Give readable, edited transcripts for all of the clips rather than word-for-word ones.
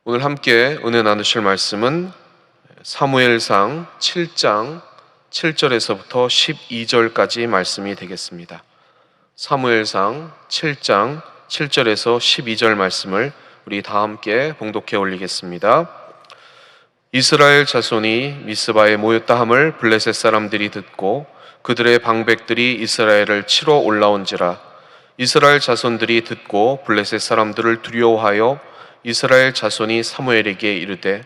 오늘 함께 은혜 나누실 말씀은 사무엘상 7장 7절에서부터 12절까지 말씀이 되겠습니다. 사무엘상 7장 7절에서 12절 말씀을 우리 다 함께 봉독해 올리겠습니다. 이스라엘 자손이 미스바에 모였다 함을 블레셋 사람들이 듣고 그들의 방백들이 이스라엘을 치러 올라온지라. 이스라엘 자손들이 듣고 블레셋 사람들을 두려워하여 이스라엘 자손이 사무엘에게 이르되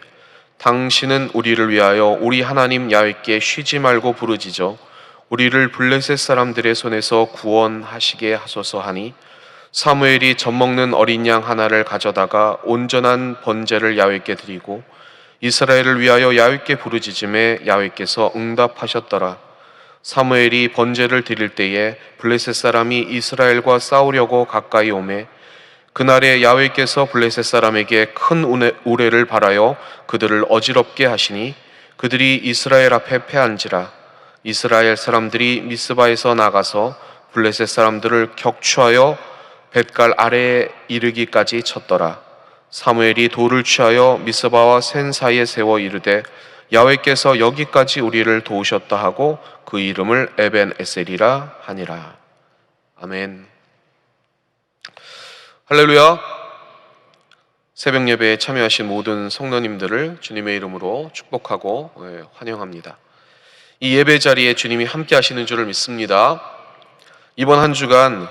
당신은 우리를 위하여 우리 하나님 야훼께 쉬지 말고 부르짖어 우리를 블레셋 사람들의 손에서 구원하시게 하소서 하니, 사무엘이 젖먹는 어린 양 하나를 가져다가 온전한 번제를 야훼께 드리고 이스라엘을 위하여 야훼께 부르짖음에 야훼께서 응답하셨더라. 사무엘이 번제를 드릴 때에 블레셋 사람이 이스라엘과 싸우려고 가까이 오매 그날에 야훼께서 블레셋 사람에게 큰 우레를 발하여 그들을 어지럽게 하시니 그들이 이스라엘 앞에 패한지라. 이스라엘 사람들이 미스바에서 나가서 블레셋 사람들을 격추하여 뱃갈 아래에 이르기까지 쳤더라. 사무엘이 돌을 취하여 미스바와 센 사이에 세워 이르되 야훼께서 여기까지 우리를 도우셨다 하고 그 이름을 에벤 에셀이라 하니라. 아멘. 할렐루야. 새벽 예배에 참여하신 모든 성도님들을 주님의 이름으로 축복하고 환영합니다. 이 예배 자리에 주님이 함께 하시는 줄을 믿습니다. 이번 한 주간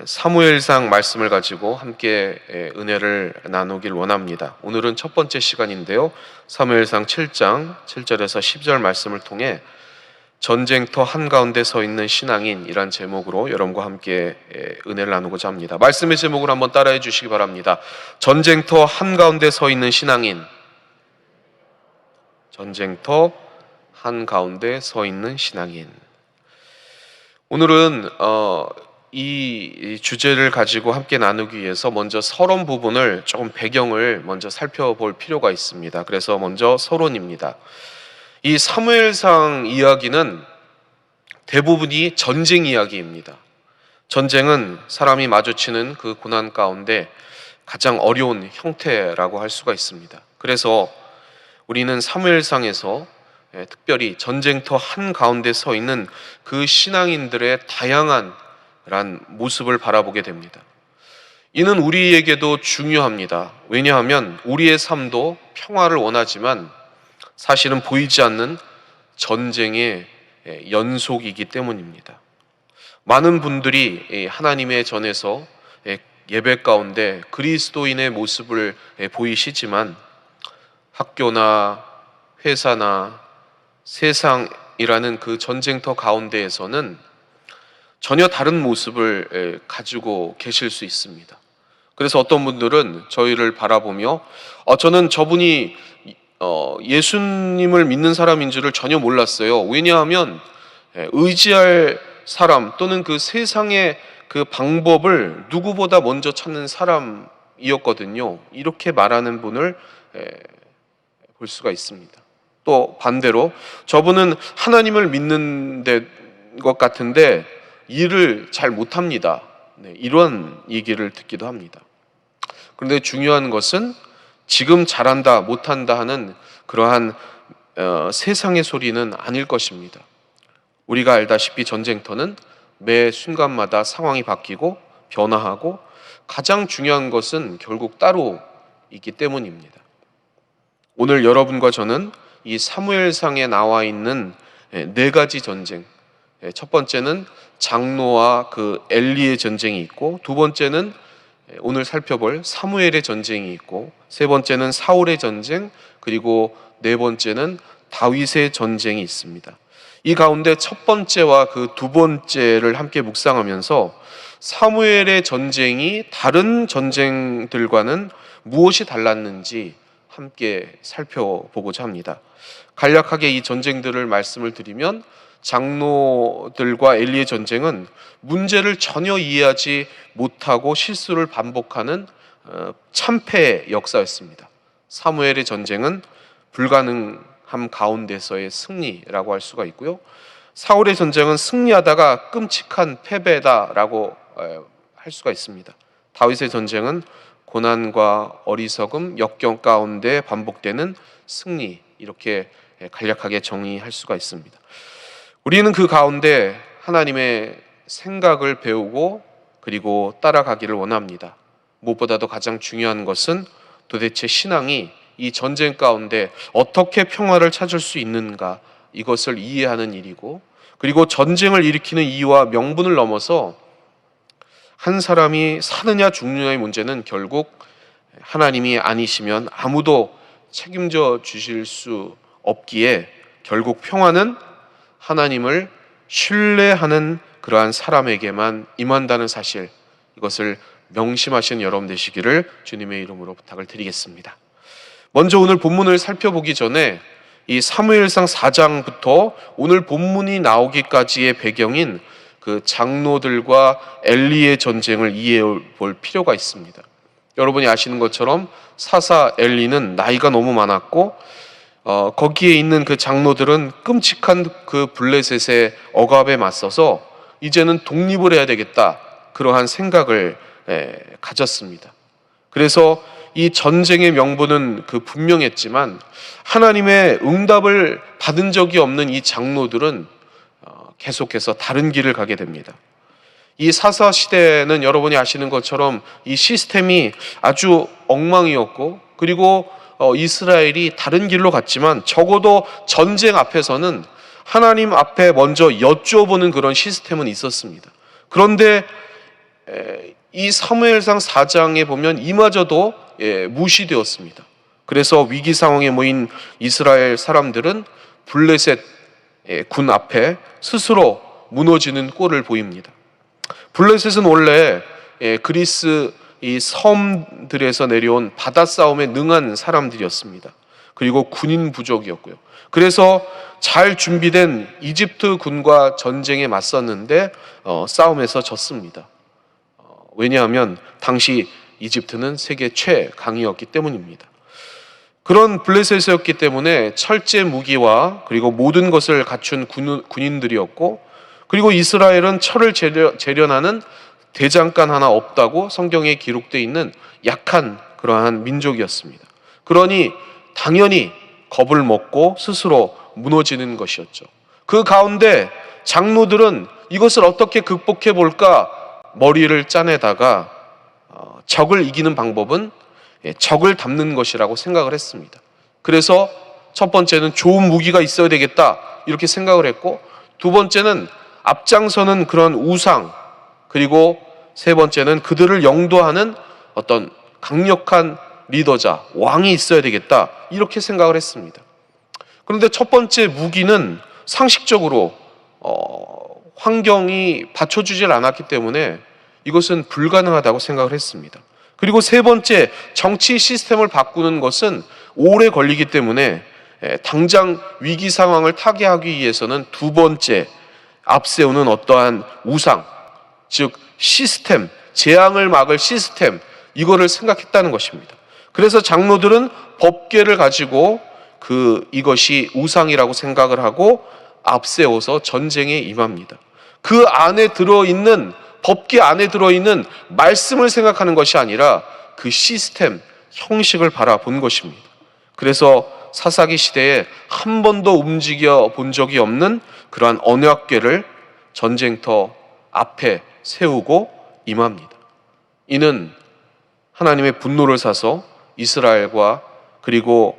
사무엘상 말씀을 가지고 함께 은혜를 나누길 원합니다. 오늘은 첫 번째 시간인데요, 사무엘상 7장 7절에서 10절 말씀을 통해 전쟁터 한가운데 서 있는 신앙인이란 제목으로 여러분과 함께 은혜를 나누고자 합니다. 말씀의 제목을 한번 따라해 주시기 바랍니다. 전쟁터 한가운데 서 있는 신앙인. 전쟁터 한가운데 서 있는 신앙인. 오늘은 이 주제를 가지고 함께 나누기 위해서 먼저 서론 부분을 조금 배경을 먼저 살펴볼 필요가 있습니다. 그래서 먼저 서론입니다. 이 사무엘상 이야기는 대부분이 전쟁 이야기입니다. 전쟁은 사람이 마주치는 그 고난 가운데 가장 어려운 형태라고 할 수가 있습니다. 그래서 우리는 사무엘상에서 특별히 전쟁터 한가운데 서 있는 그 신앙인들의 다양한 모습을 바라보게 됩니다. 이는 우리에게도 중요합니다. 왜냐하면 우리의 삶도 평화를 원하지만 사실은 보이지 않는 전쟁의 연속이기 때문입니다. 많은 분들이 하나님의 전에서 예배 가운데 그리스도인의 모습을 보이시지만 학교나 회사나 세상이라는 그 전쟁터 가운데에서는 전혀 다른 모습을 가지고 계실 수 있습니다. 그래서 어떤 분들은 저희를 바라보며 저는 저분이 예수님을 믿는 사람인 줄을 전혀 몰랐어요. 왜냐하면 의지할 사람 또는 그 세상의 그 방법을 누구보다 먼저 찾는 사람이었거든요. 이렇게 말하는 분을 볼 수가 있습니다. 또 반대로 저분은 하나님을 믿는 것 같은데 일을 잘 못합니다. 이런 얘기를 듣기도 합니다. 그런데 중요한 것은 지금 잘한다 못한다 하는 그러한 세상의 소리는 아닐 것입니다. 우리가 알다시피 전쟁터는 매 순간마다 상황이 바뀌고 변화하고 가장 중요한 것은 결국 따로 있기 때문입니다. 오늘 여러분과 저는 이 사무엘상에 나와 있는 네 가지 전쟁, 첫 번째는 장로와 그 엘리의 전쟁이 있고, 두 번째는 오늘 살펴볼 사무엘의 전쟁이 있고, 세 번째는 사울의 전쟁, 그리고 네 번째는 다윗의 전쟁이 있습니다. 이 가운데 첫 번째와 그 두 번째를 함께 묵상하면서 사무엘의 전쟁이 다른 전쟁들과는 무엇이 달랐는지 함께 살펴보고자 합니다. 간략하게 이 전쟁들을 말씀을 드리면, 장로들과 엘리의 전쟁은 문제를 전혀 이해하지 못하고 실수를 반복하는 참패의 역사였습니다. 사무엘의 전쟁은 불가능함 가운데서의 승리라고 할 수가 있고요. 사울의 전쟁은 승리하다가 끔찍한 패배다라고 할 수가 있습니다. 다윗의 전쟁은 고난과 어리석음, 역경 가운데 반복되는 승리, 이렇게 간략하게 정의할 수가 있습니다. 우리는 그 가운데 하나님의 생각을 배우고 그리고 따라가기를 원합니다. 무엇보다도 가장 중요한 것은 도대체 신앙이 이 전쟁 가운데 어떻게 평화를 찾을 수 있는가, 이것을 이해하는 일이고, 그리고 전쟁을 일으키는 이유와 명분을 넘어서 한 사람이 사느냐 죽느냐의 문제는 결국 하나님이 아니시면 아무도 책임져 주실 수 없기에 결국 평화는 하나님을 신뢰하는 그러한 사람에게만 임한다는 사실, 이것을 명심하시는 여러분 되시기를 주님의 이름으로 부탁을 드리겠습니다. 먼저 오늘 본문을 살펴보기 전에 이 사무엘상 4장부터 오늘 본문이 나오기까지의 배경인 그 장로들과 엘리의 전쟁을 이해해 볼 필요가 있습니다. 여러분이 아시는 것처럼 사사 엘리는 나이가 너무 많았고 거기에 있는 그 장로들은 끔찍한 그 블레셋의 억압에 맞서서 이제는 독립을 해야 되겠다, 그러한 생각을 가졌습니다. 그래서 이 전쟁의 명분은 그 분명했지만 하나님의 응답을 받은 적이 없는 이 장로들은 계속해서 다른 길을 가게 됩니다. 이 사사 시대는 여러분이 아시는 것처럼 이 시스템이 아주 엉망이었고, 그리고 이스라엘이 다른 길로 갔지만 적어도 전쟁 앞에서는 하나님 앞에 먼저 여쭤보는 그런 시스템은 있었습니다. 그런데 이 사무엘상 4장에 보면 이마저도 무시되었습니다. 그래서 위기 상황에 모인 이스라엘 사람들은 블레셋 군 앞에 스스로 무너지는 꼴을 보입니다. 블레셋은 원래 그리스 이 섬들에서 내려온 바다 싸움에 능한 사람들이었습니다. 그리고 군인 부족이었고요. 그래서 잘 준비된 이집트 군과 전쟁에 맞섰는데 싸움에서 졌습니다. 왜냐하면 당시 이집트는 세계 최강이었기 때문입니다. 그런 블레셋이었기 때문에 철제 무기와 그리고 모든 것을 갖춘 군인들이었고, 그리고 이스라엘은 철을 재련하는 대장간 하나 없다고 성경에 기록되어 있는 약한 그러한 민족이었습니다. 그러니 당연히 겁을 먹고 스스로 무너지는 것이었죠. 그 가운데 장로들은 이것을 어떻게 극복해 볼까 머리를 짜내다가 적을 이기는 방법은 적을 담는 것이라고 생각을 했습니다. 그래서 첫 번째는 좋은 무기가 있어야 되겠다, 이렇게 생각을 했고, 두 번째는 앞장서는 그런 우상, 그리고 세 번째는 그들을 영도하는 어떤 강력한 리더자, 왕이 있어야 되겠다, 이렇게 생각을 했습니다. 그런데 첫 번째 무기는 상식적으로 환경이 받쳐주질 않았기 때문에 이것은 불가능하다고 생각을 했습니다. 그리고 세 번째, 정치 시스템을 바꾸는 것은 오래 걸리기 때문에 당장 위기 상황을 타개하기 위해서는 두 번째, 앞세우는 어떠한 우상, 즉 시스템, 재앙을 막을 시스템, 이거를 생각했다는 것입니다. 그래서 장로들은 법궤를 가지고 이것이 우상이라고 생각을 하고 앞세워서 전쟁에 임합니다. 그 안에 들어있는, 법궤 안에 들어있는 말씀을 생각하는 것이 아니라 그 시스템, 형식을 바라본 것입니다. 그래서 사사기 시대에 한 번도 움직여 본 적이 없는 그러한 언약궤를 전쟁터 앞에 세우고 임합니다. 이는 하나님의 분노를 사서 이스라엘과 그리고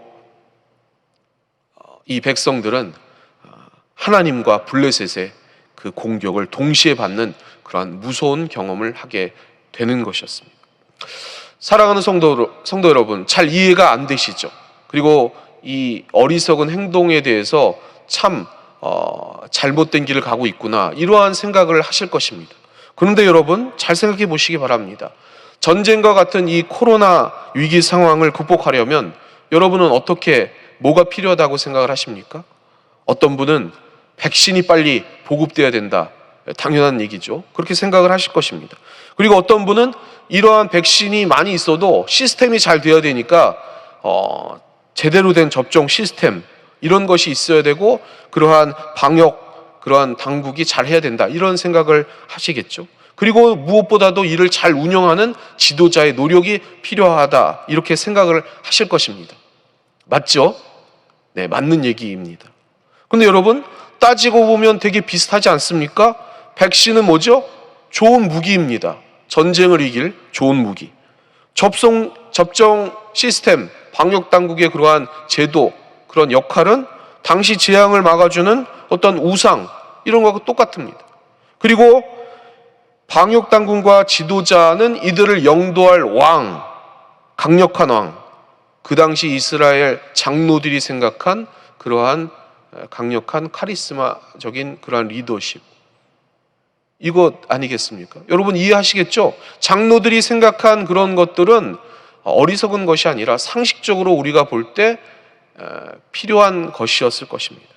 이 백성들은 하나님과 블레셋의 그 공격을 동시에 받는 그러한 무서운 경험을 하게 되는 것이었습니다. 사랑하는 성도 여러분, 잘 이해가 안 되시죠? 그리고 이 어리석은 행동에 대해서 참 잘못된 길을 가고 있구나, 이러한 생각을 하실 것입니다. 그런데 여러분, 잘 생각해 보시기 바랍니다. 전쟁과 같은 이 코로나 위기 상황을 극복하려면 여러분은 뭐가 필요하다고 생각을 하십니까? 어떤 분은 백신이 빨리 보급돼야 된다, 당연한 얘기죠. 그렇게 생각을 하실 것입니다. 그리고 어떤 분은 이러한 백신이 많이 있어도 시스템이 잘 되어야 되니까 제대로 된 접종 시스템, 이런 것이 있어야 되고 그러한 방역, 그러한 당국이 잘 해야 된다, 이런 생각을 하시겠죠. 그리고 무엇보다도 이를 잘 운영하는 지도자의 노력이 필요하다, 이렇게 생각을 하실 것입니다. 맞죠? 네, 맞는 얘기입니다. 근데 여러분, 따지고 보면 되게 비슷하지 않습니까? 백신은 뭐죠? 좋은 무기입니다. 전쟁을 이길 좋은 무기. 접종 시스템, 방역당국의 그러한 제도, 그런 역할은 당시 재앙을 막아주는 어떤 우상, 이런 거하고 똑같습니다. 그리고 방역당국과 지도자는 이들을 영도할 왕, 강력한 왕, 그 당시 이스라엘 장로들이 생각한 그러한 강력한 카리스마적인 그러한 리더십, 이것 아니겠습니까? 여러분 이해하시겠죠? 장로들이 생각한 그런 것들은 어리석은 것이 아니라 상식적으로 우리가 볼 때 필요한 것이었을 것입니다.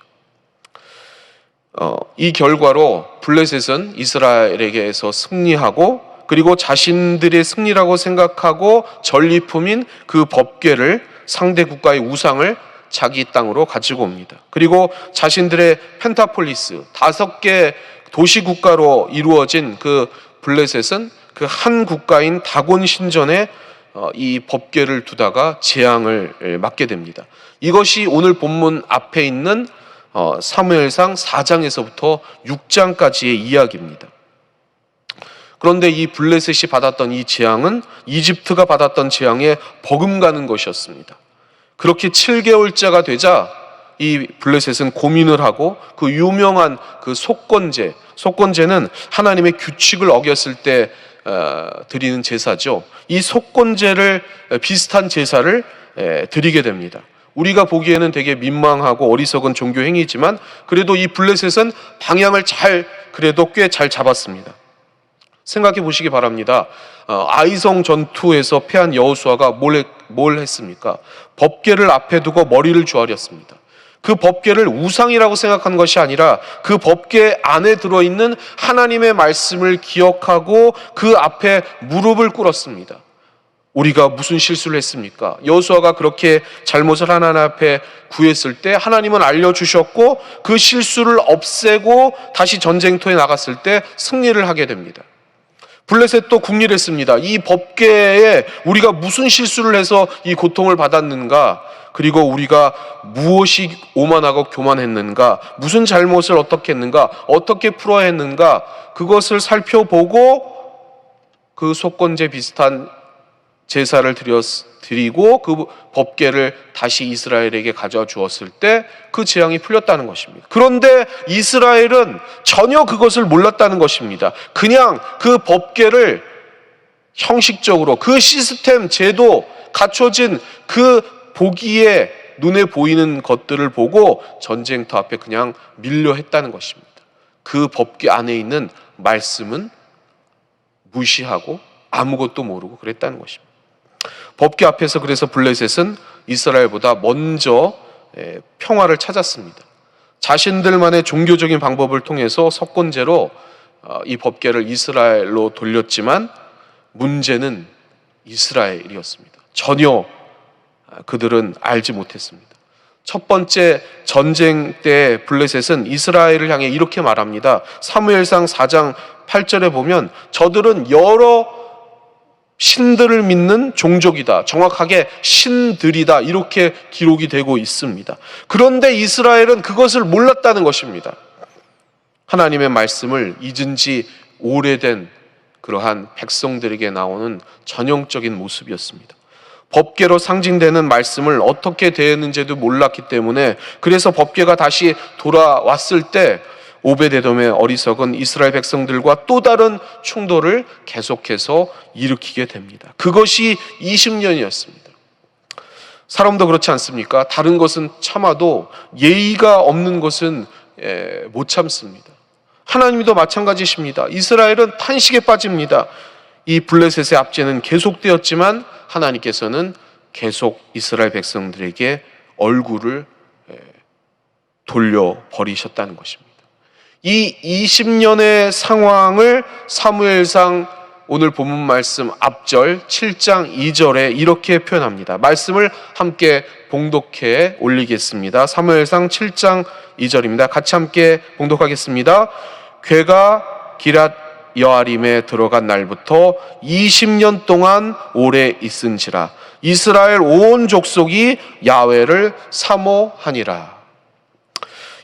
이 결과로 블레셋은 이스라엘에게서 승리하고, 그리고 자신들의 승리라고 생각하고 전리품인 그 법궤를, 상대 국가의 우상을 자기 땅으로 가지고 옵니다. 그리고 자신들의 펜타폴리스, 5개 도시 국가로 이루어진 그 블레셋은 그 한 국가인 다곤 신전에 이 법궤를 두다가 재앙을 맞게 됩니다. 이것이 오늘 본문 앞에 있는 사무엘상 4장에서부터 6장까지의 이야기입니다. 그런데 이 블레셋이 받았던 이 재앙은 이집트가 받았던 재앙에 버금가는 것이었습니다. 그렇게 7개월째가 되자 이 블레셋은 고민을 하고 그 유명한 그 속건제는 하나님의 규칙을 어겼을 때 드리는 제사죠. 이 속건제를, 비슷한 제사를 드리게 됩니다. 우리가 보기에는 되게 민망하고 어리석은 종교 행위지만 그래도 이 블레셋은 방향을 그래도 꽤 잘 잡았습니다. 생각해 보시기 바랍니다. 아이성 전투에서 패한 여호수아가 뭘 했습니까? 법궤를 앞에 두고 머리를 조아렸습니다. 그 법궤를 우상이라고 생각한 것이 아니라 그 법궤 안에 들어있는 하나님의 말씀을 기억하고 그 앞에 무릎을 꿇었습니다. 우리가 무슨 실수를 했습니까? 여호수아가 그렇게 잘못을 하나님 앞에 구했을 때 하나님은 알려주셨고 그 실수를 없애고 다시 전쟁터에 나갔을 때 승리를 하게 됩니다. 블레셋도 궁리했습니다. 이 법궤에 우리가 무슨 실수를 해서 이 고통을 받았는가, 그리고 우리가 무엇이 오만하고 교만했는가, 무슨 잘못을 어떻게 했는가, 어떻게 풀어야 했는가, 그것을 살펴보고 그 속건제 비슷한 제사를 드리고 그 법궤를 다시 이스라엘에게 가져와 주었을 때 그 재앙이 풀렸다는 것입니다. 그런데 이스라엘은 전혀 그것을 몰랐다는 것입니다. 그냥 그 법궤를 형식적으로 그 시스템, 제도, 갖춰진 그 보기에 눈에 보이는 것들을 보고 전쟁터 앞에 그냥 밀려 했다는 것입니다. 그 법궤 안에 있는 말씀은 무시하고 아무것도 모르고 그랬다는 것입니다. 법궤 앞에서 그래서 블레셋은 이스라엘보다 먼저 평화를 찾았습니다. 자신들만의 종교적인 방법을 통해서 석곤제로 이 법궤를 이스라엘로 돌렸지만 문제는 이스라엘이었습니다. 전혀 그들은 알지 못했습니다. 첫 번째 전쟁 때 블레셋은 이스라엘을 향해 이렇게 말합니다. 사무엘상 4장 8절에 보면 저들은 여러 신들을 믿는 종족이다. 정확하게 신들이다. 이렇게 기록이 되고 있습니다. 그런데 이스라엘은 그것을 몰랐다는 것입니다. 하나님의 말씀을 잊은 지 오래된 그러한 백성들에게 나오는 전형적인 모습이었습니다. 법궤로 상징되는 말씀을 어떻게 대했는지도 몰랐기 때문에 그래서 법궤가 다시 돌아왔을 때 오베데돔의 어리석은 이스라엘 백성들과 또 다른 충돌을 계속해서 일으키게 됩니다. 그것이 20년이었습니다. 사람도 그렇지 않습니까? 다른 것은 참아도 예의가 없는 것은 못 참습니다. 하나님도 마찬가지십니다. 이스라엘은 탄식에 빠집니다. 이 블레셋의 압제는 계속되었지만 하나님께서는 계속 이스라엘 백성들에게 얼굴을 돌려버리셨다는 것입니다. 이 20년의 상황을 사무엘상 오늘 본문 말씀 앞절 7장 2절에 이렇게 표현합니다. 말씀을 함께 봉독해 올리겠습니다. 사무엘상 7장 2절입니다. 같이 함께 봉독하겠습니다. 괴가 기랏 여아림에 들어간 날부터 20년 동안 오래 있은지라. 이스라엘 온 족속이 야훼를 사모하니라.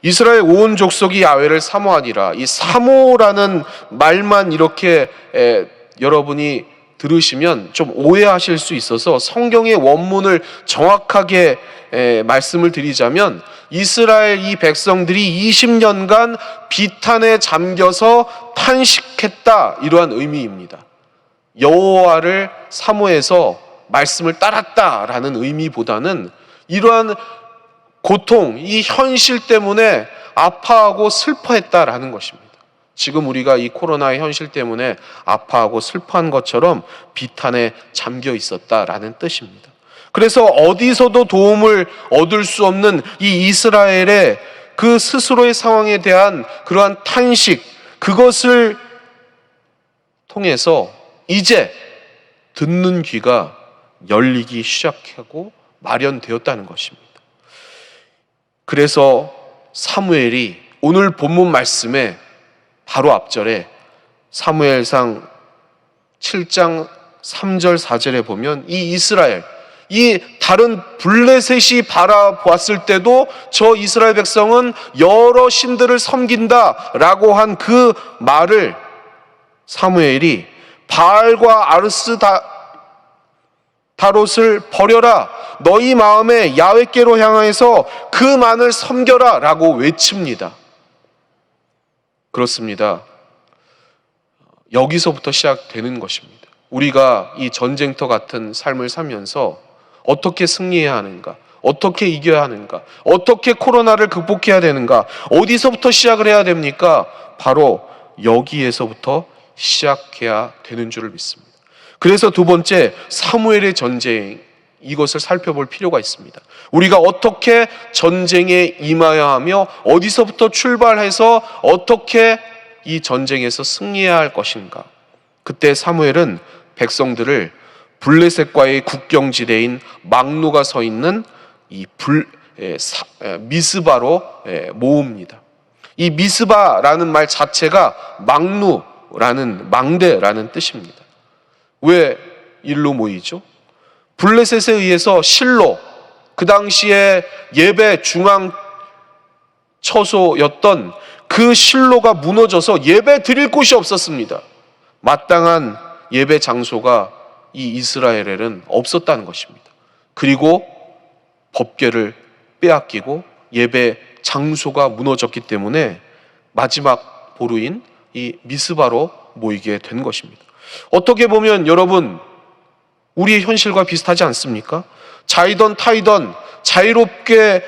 이스라엘 온 족속이 야훼를 사모하니라. 이 사모라는 말만 이렇게 여러분이 들으시면 좀 오해하실 수 있어서 성경의 원문을 정확하게 말씀을 드리자면, 이스라엘 이 백성들이 20년간 비탄에 잠겨서 탄식했다, 이러한 의미입니다. 여호와를 사모해서 말씀을 따랐다라는 의미보다는 이러한 고통, 이 현실 때문에 아파하고 슬퍼했다라는 것입니다. 지금 우리가 이 코로나의 현실 때문에 아파하고 슬퍼한 것처럼 비탄에 잠겨 있었다라는 뜻입니다. 그래서 어디서도 도움을 얻을 수 없는 이 이스라엘의 그 스스로의 상황에 대한 그러한 탄식, 그것을 통해서 이제 듣는 귀가 열리기 시작하고 마련되었다는 것입니다. 그래서 사무엘이 오늘 본문 말씀에 바로 앞절에 사무엘상 7장 3절 4절에 보면 이 이스라엘, 이 다른 블레셋이 바라보았을 때도 저 이스라엘 백성은 여러 신들을 섬긴다라고 한 그 말을 사무엘이 바알과 다롯을 버려라, 너희 마음에 야훼께로 향하여서 그만을 섬겨라 라고 외칩니다. 그렇습니다. 여기서부터 시작되는 것입니다. 우리가 이 전쟁터 같은 삶을 살면서 어떻게 승리해야 하는가, 어떻게 이겨야 하는가, 어떻게 코로나를 극복해야 되는가, 어디서부터 시작을 해야 됩니까? 바로 여기에서부터 시작해야 되는 줄을 믿습니다. 그래서 두 번째, 사무엘의 전쟁, 이것을 살펴볼 필요가 있습니다. 우리가 어떻게 전쟁에 임하여야 하며 어디서부터 출발해서 어떻게 이 전쟁에서 승리해야 할 것인가. 그때 사무엘은 백성들을 블레셋과의 국경지대인 막루가 서 있는 이 미스바로 모읍니다. 이 미스바라는 말 자체가 막루라는, 망대라는 뜻입니다. 왜 일로 모이죠? 블레셋에 의해서 실로, 그 당시에 예배 중앙 처소였던 그 실로가 무너져서 예배 드릴 곳이 없었습니다. 마땅한 예배 장소가 이 이스라엘에는 없었다는 것입니다. 그리고 법궤를 빼앗기고 예배 장소가 무너졌기 때문에 마지막 보루인 이 미스바로 모이게 된 것입니다. 어떻게 보면 여러분, 우리의 현실과 비슷하지 않습니까? 자이던 타이던 자유롭게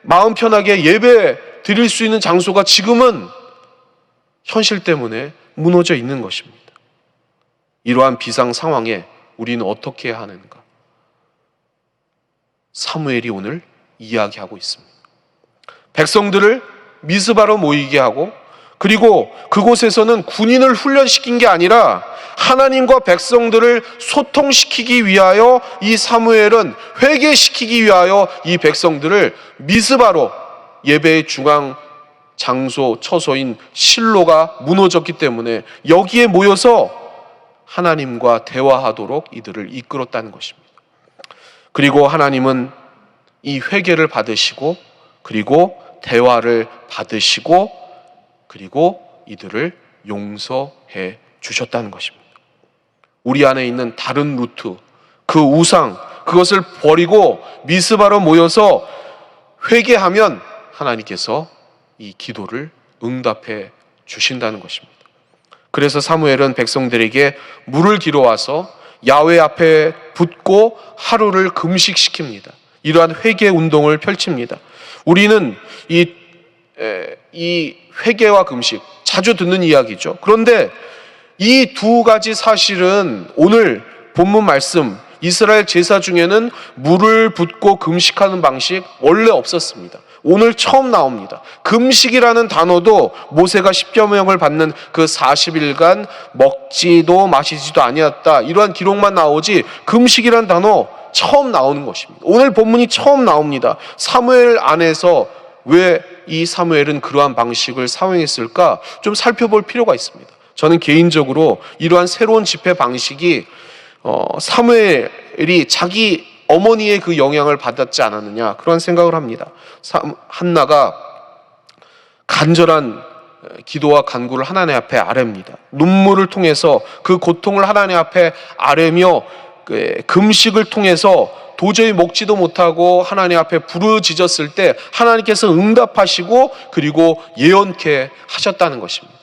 마음 편하게 예배 드릴 수 있는 장소가 지금은 현실 때문에 무너져 있는 것입니다. 이러한 비상 상황에 우리는 어떻게 해야 하는가? 사무엘이 오늘 이야기하고 있습니다. 백성들을 미스바로 모이게 하고, 그리고 그곳에서는 군인을 훈련시킨 게 아니라 하나님과 백성들을 소통시키기 위하여 이 사무엘은 회개시키기 위하여 이 백성들을 미스바로, 예배의 중앙 장소 처소인 실로가 무너졌기 때문에 여기에 모여서 하나님과 대화하도록 이들을 이끌었다는 것입니다. 그리고 하나님은 이 회개를 받으시고, 그리고 대화를 받으시고, 그리고 이들을 용서해 주셨다는 것입니다. 우리 안에 있는 다른 루트, 그 우상, 그것을 버리고 미스바로 모여서 회개하면 하나님께서 이 기도를 응답해 주신다는 것입니다. 그래서 사무엘은 백성들에게 물을 길어와서 야훼 앞에 붓고 하루를 금식시킵니다. 이러한 회개 운동을 펼칩니다. 우리는 이 회개와 금식, 자주 듣는 이야기죠. 그런데 이 두 가지 사실은 오늘 본문 말씀 이스라엘 제사 중에는 물을 붓고 금식하는 방식 원래 없었습니다. 오늘 처음 나옵니다. 금식이라는 단어도 모세가 십계명을 받는 그 40일간 먹지도 마시지도 아니었다, 이러한 기록만 나오지 금식이라는 단어 처음 나오는 것입니다. 오늘 본문이 처음 나옵니다. 사무엘 안에서 왜 이 사무엘은 그러한 방식을 사용했을까 좀 살펴볼 필요가 있습니다. 저는 개인적으로 이러한 새로운 집회 방식이 사무엘이 자기 어머니의 그 영향을 받았지 않았느냐, 그런 생각을 합니다. 한나가 간절한 기도와 간구를 하나님 앞에 아뢰입니다. 눈물을 통해서 그 고통을 하나님 앞에 아뢰며 금식을 통해서 도저히 먹지도 못하고 하나님 앞에 부르짖었을 때 하나님께서 응답하시고 그리고 예언케 하셨다는 것입니다.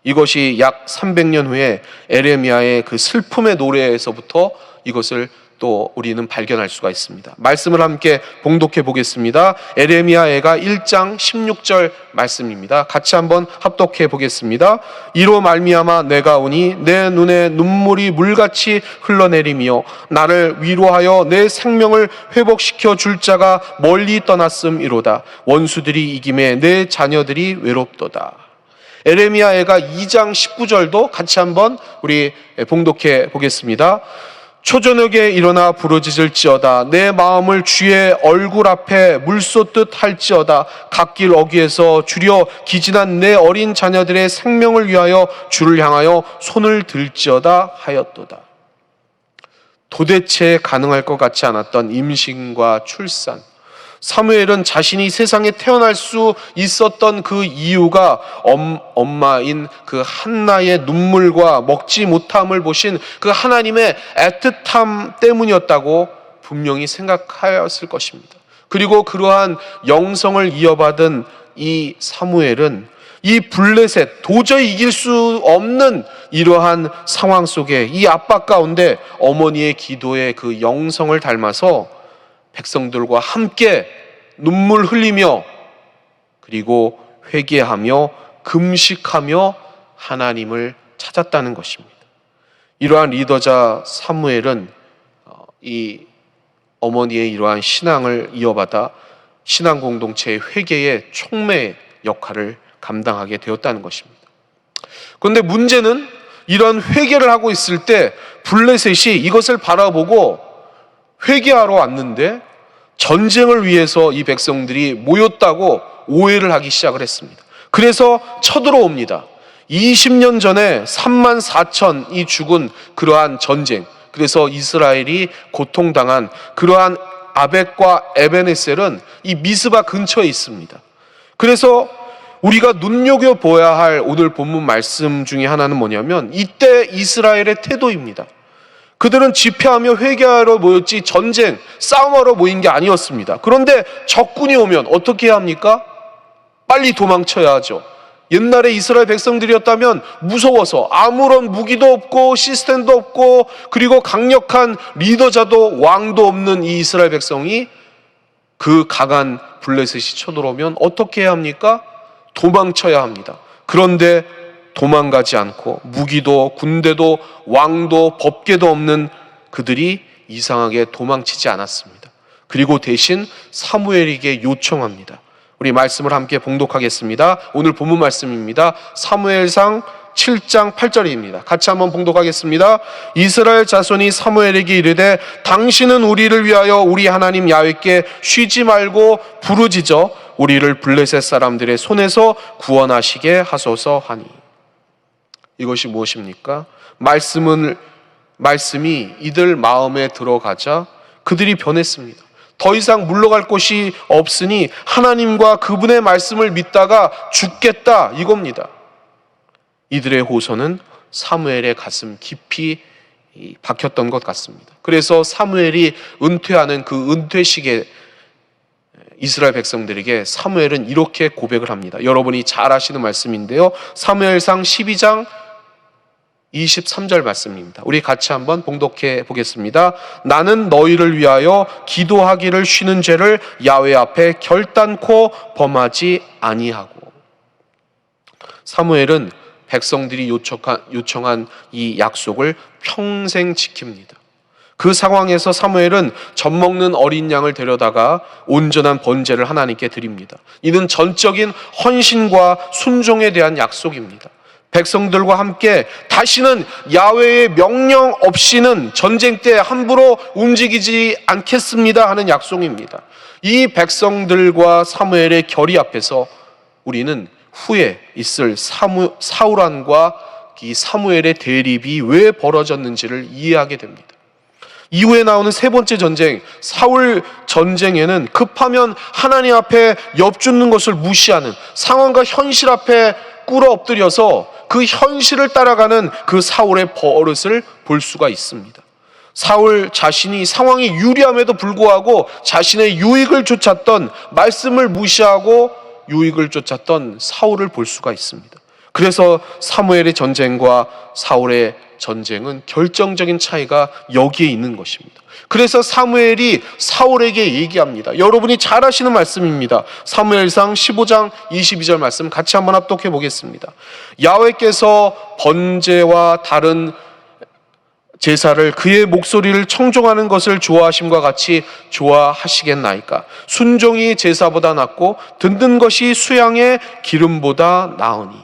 이것이 약 300년 후에 에레미야의 그 슬픔의 노래에서부터 이것을 또 우리는 발견할 수가 있습니다. 말씀을 함께 봉독해 보겠습니다. 에레미야애가 1장 16절 말씀입니다. 같이 한번 합독해 보겠습니다. 이로 말미암아 내가 오니 내 눈에 눈물이 물같이 흘러내리며 나를 위로하여 내 생명을 회복시켜 줄 자가 멀리 떠났음이로다. 원수들이 이김에 내 자녀들이 외롭도다. 에레미야애가 2장 19절도 같이 한번 우리 봉독해 보겠습니다. 초저녁에 일어나 부르짖을지어다. 내 마음을 주의 얼굴 앞에 물쏟듯 할지어다. 갓길 어귀에서 주려 기진한 내 어린 자녀들의 생명을 위하여 주를 향하여 손을 들지어다 하였도다. 도대체 가능할 것 같지 않았던 임신과 출산, 사무엘은 자신이 세상에 태어날 수 있었던 그 이유가 엄마인 그 한나의 눈물과 먹지 못함을 보신 그 하나님의 애틋함 때문이었다고 분명히 생각하였을 것입니다. 그리고 그러한 영성을 이어받은 이 사무엘은 이 블레셋, 도저히 이길 수 없는 이러한 상황 속에 이 압박 가운데 어머니의 기도의 그 영성을 닮아서 백성들과 함께 눈물 흘리며 그리고 회개하며 금식하며 하나님을 찾았다는 것입니다. 이러한 리더자 사무엘은 이 어머니의 이러한 신앙을 이어받아 신앙 공동체의 회개의 촉매 역할을 감당하게 되었다는 것입니다. 그런데 문제는 이런 회개를 하고 있을 때 블레셋이 이것을 바라보고 회개하러 왔는데 전쟁을 위해서 이 백성들이 모였다고 오해를 하기 시작을 했습니다. 그래서 쳐들어옵니다. 20년 전에 3만 4천이 죽은 그러한 전쟁, 그래서 이스라엘이 고통당한 그러한 아벡과 에베네셀은 이 미스바 근처에 있습니다. 그래서 우리가 눈여겨봐야 할 오늘 본문 말씀 중에 하나는 뭐냐면 이때 이스라엘의 태도입니다. 그들은 집회하며 회개하러 모였지 전쟁, 싸움하러 모인 게 아니었습니다. 그런데 적군이 오면 어떻게 해야 합니까? 빨리 도망쳐야 하죠. 옛날에 이스라엘 백성들이었다면 무서워서 아무런 무기도 없고 시스템도 없고 그리고 강력한 리더자도 왕도 없는 이 이스라엘 백성이 그 강한 블레셋이 쳐들어오면 어떻게 해야 합니까? 도망쳐야 합니다. 그런데 도망가지 않고 무기도 군대도 왕도 법궤도 없는 그들이 이상하게 도망치지 않았습니다. 그리고 대신 사무엘에게 요청합니다. 우리 말씀을 함께 봉독하겠습니다. 오늘 본문 말씀입니다. 사무엘상 7장 8절입니다. 같이 한번 봉독하겠습니다. 이스라엘 자손이 사무엘에게 이르되 당신은 우리를 위하여 우리 하나님 야훼께 쉬지 말고 부르짖어 우리를 블레셋 사람들의 손에서 구원하시게 하소서 하니. 이것이 무엇입니까? 말씀이 이들 마음에 들어가자 그들이 변했습니다. 더 이상 물러갈 곳이 없으니 하나님과 그분의 말씀을 믿다가 죽겠다 이겁니다. 이들의 호소는 사무엘의 가슴 깊이 박혔던 것 같습니다. 그래서 사무엘이 은퇴하는 그 은퇴식에 이스라엘 백성들에게 사무엘은 이렇게 고백을 합니다. 여러분이 잘 아시는 말씀인데요. 사무엘상 12장 23절 말씀입니다. 우리 같이 한번 봉독해 보겠습니다. 나는 너희를 위하여 기도하기를 쉬는 죄를 야훼 앞에 결단코 범하지 아니하고. 사무엘은 백성들이 요청한 이 약속을 평생 지킵니다. 그 상황에서 사무엘은 젖먹는 어린 양을 데려다가 온전한 번제를 하나님께 드립니다. 이는 전적인 헌신과 순종에 대한 약속입니다. 백성들과 함께 다시는 야훼의 명령 없이는 전쟁 때 함부로 움직이지 않겠습니다 하는 약속입니다. 이 백성들과 사무엘의 결의 앞에서 우리는 후에 있을 사울왕과 이 사무엘의 대립이 왜 벌어졌는지를 이해하게 됩니다. 이후에 나오는 세 번째 전쟁, 사울 전쟁에는 급하면 하나님 앞에 엽죽는 것을 무시하는 상황과 현실 앞에 꿇어 엎드려서 그 현실을 따라가는 그 사울의 버릇을 볼 수가 있습니다. 사울 자신이 상황이 유리함에도 불구하고 자신의 유익을 쫓았던, 말씀을 무시하고 유익을 쫓았던 사울을 볼 수가 있습니다. 그래서 사무엘의 전쟁과 사울의 전쟁은 결정적인 차이가 여기에 있는 것입니다. 그래서 사무엘이 사울에게 얘기합니다. 여러분이 잘 아시는 말씀입니다. 사무엘상 15장 22절 말씀 같이 한번 합독해 보겠습니다. 야훼께서 번제와 다른 제사를 그의 목소리를 청종하는 것을 좋아하심과 같이 좋아하시겠나이까? 순종이 제사보다 낫고 듣는 것이 수양의 기름보다 나으니.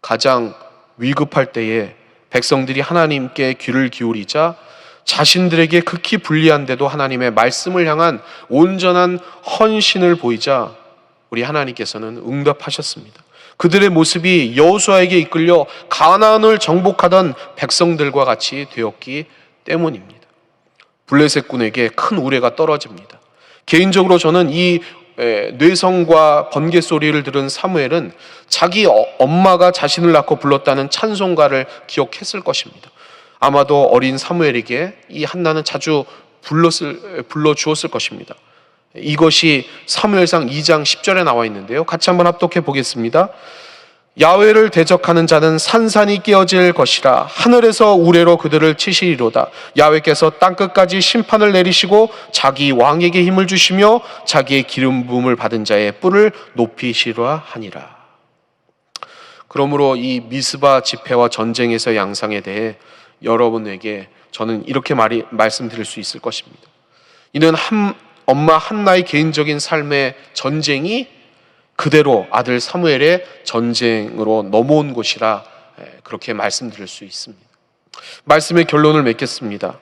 가장 위급할 때에 백성들이 하나님께 귀를 기울이자 자신들에게 극히 불리한데도 하나님의 말씀을 향한 온전한 헌신을 보이자 우리 하나님께서는 응답하셨습니다. 그들의 모습이 여호수아에게 이끌려 가나안을 정복하던 백성들과 같이 되었기 때문입니다. 블레셋군에게 큰 우레가 떨어집니다. 개인적으로 저는 이 뇌성과 번개 소리를 들은 사무엘은 자기 엄마가 자신을 낳고 불렀다는 찬송가를 기억했을 것입니다. 아마도 어린 사무엘에게 이 한나는 자주 불러주었을 것입니다. 이것이 사무엘상 2장 10절에 나와 있는데요. 같이 한번 합독해 보겠습니다. 야훼를 대적하는 자는 산산이 깨어질 것이라. 하늘에서 우레로 그들을 치시리로다. 야훼께서 땅끝까지 심판을 내리시고 자기 왕에게 힘을 주시며 자기의 기름 부음을 받은 자의 뿔을 높이시려 하니라. 그러므로 이 미스바 집회와 전쟁에서 양상에 대해 여러분에게 저는 이렇게 말씀드릴 수 있을 것입니다. 이는 엄마 한나의 개인적인 삶의 전쟁이 그대로 아들 사무엘의 전쟁으로 넘어온 것이라 그렇게 말씀드릴 수 있습니다. 말씀의 결론을 맺겠습니다.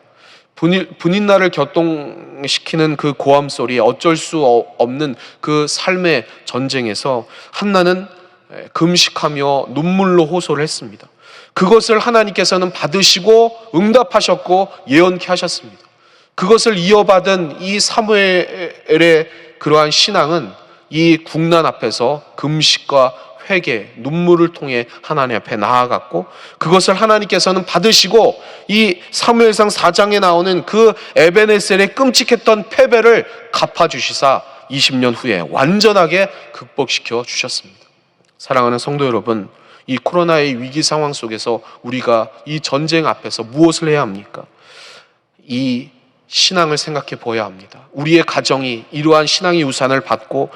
분인날을 격동시키는 그 고함 소리에 어쩔 수 없는 그 삶의 전쟁에서 한나는 금식하며 눈물로 호소를 했습니다. 그것을 하나님께서는 받으시고 응답하셨고 예언케 하셨습니다. 그것을 이어받은 이 사무엘의 그러한 신앙은 이 국난 앞에서 금식과 회개, 눈물을 통해 하나님 앞에 나아갔고 그것을 하나님께서는 받으시고 이 사무엘상 4장에 나오는 그 에벤에셀의 끔찍했던 패배를 갚아주시사 20년 후에 완전하게 극복시켜 주셨습니다. 사랑하는 성도 여러분, 이 코로나의 위기 상황 속에서 우리가 이 전쟁 앞에서 무엇을 해야 합니까? 이 신앙을 생각해 보아야 합니다. 우리의 가정이 이러한 신앙의 우산을 받고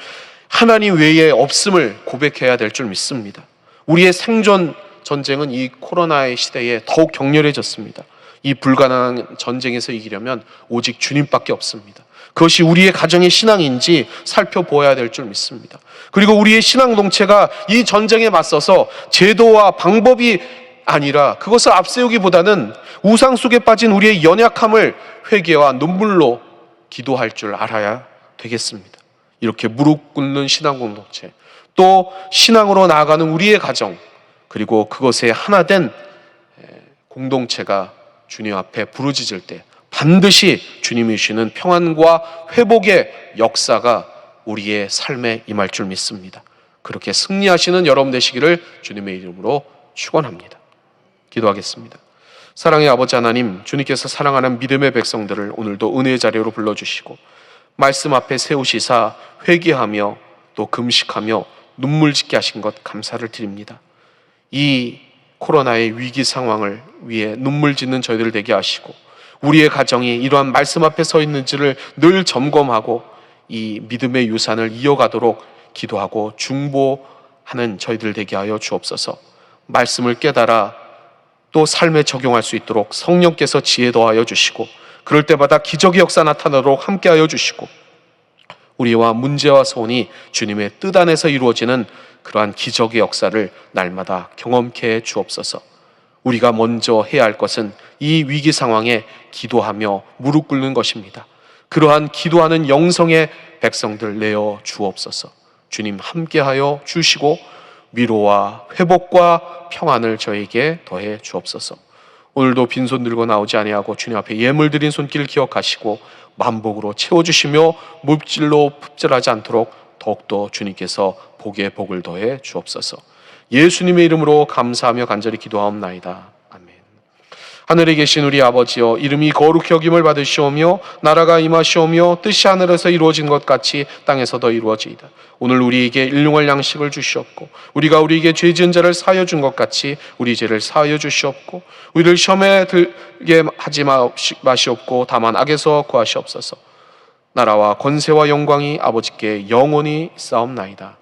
하나님 외에 없음을 고백해야 될 줄 믿습니다. 우리의 생존 전쟁은 이 코로나의 시대에 더욱 격렬해졌습니다. 이 불가능한 전쟁에서 이기려면 오직 주님밖에 없습니다. 그것이 우리의 가정의 신앙인지 살펴보아야 될 줄 믿습니다. 그리고 우리의 신앙동체가 이 전쟁에 맞서서 제도와 방법이 아니라 그것을 앞세우기보다는 우상 속에 빠진 우리의 연약함을 회개와 눈물로 기도할 줄 알아야 되겠습니다. 이렇게 무릎 꿇는 신앙 공동체, 또 신앙으로 나아가는 우리의 가정, 그리고 그것에 하나 된 공동체가 주님 앞에 부르짖을 때 반드시 주님이 주시는 평안과 회복의 역사가 우리의 삶에 임할 줄 믿습니다. 그렇게 승리하시는 여러분 되시기를 주님의 이름으로 축원합니다. 기도하겠습니다. 사랑의 아버지 하나님, 주님께서 사랑하는 믿음의 백성들을 오늘도 은혜의 자리로 불러주시고 말씀 앞에 세우시사 회개하며 또 금식하며 눈물 짓게 하신 것 감사를 드립니다. 이 코로나의 위기 상황을 위해 눈물 짓는 저희들 되게 하시고 우리의 가정이 이러한 말씀 앞에 서 있는지를 늘 점검하고 이 믿음의 유산을 이어가도록 기도하고 중보하는 저희들 되게 하여 주옵소서. 말씀을 깨달아 또 삶에 적용할 수 있도록 성령께서 지혜 더하여 주시고 그럴 때마다 기적의 역사 나타나도록 함께하여 주시고 우리와 문제와 소원이 주님의 뜻 안에서 이루어지는 그러한 기적의 역사를 날마다 경험케 해 주옵소서. 우리가 먼저 해야 할 것은 이 위기 상황에 기도하며 무릎 꿇는 것입니다. 그러한 기도하는 영성의 백성들 내어 주옵소서. 주님 함께하여 주시고 위로와 회복과 평안을 저에게 더해 주옵소서. 오늘도 빈손 들고 나오지 아니하고 주님 앞에 예물 드린 손길 기억하시고 만복으로 채워주시며 물질로 흡절하지 않도록 더욱더 주님께서 복에 복을 더해 주옵소서. 예수님의 이름으로 감사하며 간절히 기도하옵나이다. 아멘. 하늘에 계신 우리 아버지여, 이름이 거룩히 여김을 받으시오며 나라가 임하시오며 뜻이 하늘에서 이루어진 것 같이 땅에서도 이루어지이다. 오늘 우리에게 일용할 양식을 주시옵고 우리가 우리에게 죄 지은 자를 사하여 준 것 같이 우리 죄를 사하여 주시옵고 우리를 시험에 들게 하지 마시옵고 다만 악에서 구하시옵소서. 나라와 권세와 영광이 아버지께 영원히 있사옵나이다.